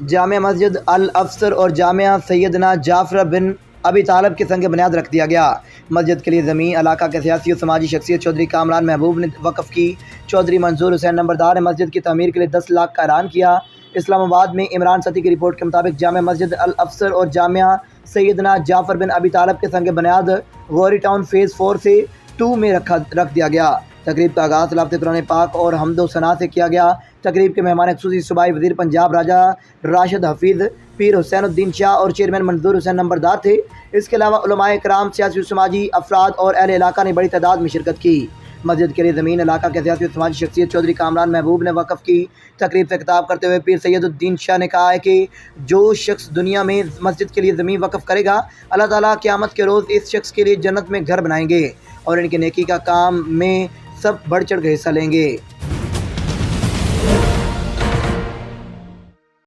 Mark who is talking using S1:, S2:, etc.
S1: جامع مسجد الافسر اور جامعہ سیدنا جعفر بن ابی طالب کے سنگ بنیاد رکھ دیا گیا۔ مسجد کے لیے زمین علاقہ کے سیاسی و سماجی شخصیت چودھری کامران محبوب نے وقف کی۔ چودھری منظور حسین نمبردار نے مسجد کی تعمیر کے لیے 10 لاکھ کا اعلان کیا۔ اسلام آباد میں عمران ستی کی رپورٹ کے مطابق جامع مسجد الافسر اور جامعہ سیدنا جعفر بن ابی طالب کے سنگ بنیاد غوری ٹاؤن فیز 4 سے 2 میں رکھ دیا گیا۔ تقریب کا آغاز تلاوت قرآن پاک اور حمد و ثنا سے کیا گیا۔ تقریب کے مہمان خصوصی صوبائی وزیر پنجاب راجہ راشد حفیظ، پیر حسین الدین شاہ اور چیئرمین منظور حسین نمبردار تھے۔ اس کے علاوہ علماء کرام، سیاسی و سماجی افراد اور اہل علاقہ نے بڑی تعداد میں شرکت کی۔ مسجد کے لیے زمین علاقہ کے سیاسی و سماجی شخصیت چودھری کامران محبوب نے وقف کی۔ تقریب سے خطاب کرتے ہوئے پیر سید الدین شاہ نے کہا ہے کہ جو شخص دنیا میں مسجد کے لیے زمین وقف کرے گا، اللہ تعالیٰ قیامت کے روز اس شخص کے لیے جنت میں گھر بنائیں گے اور ان کے نیکی کا کام میں سب بڑھ چڑھ کے حصہ لیں گے۔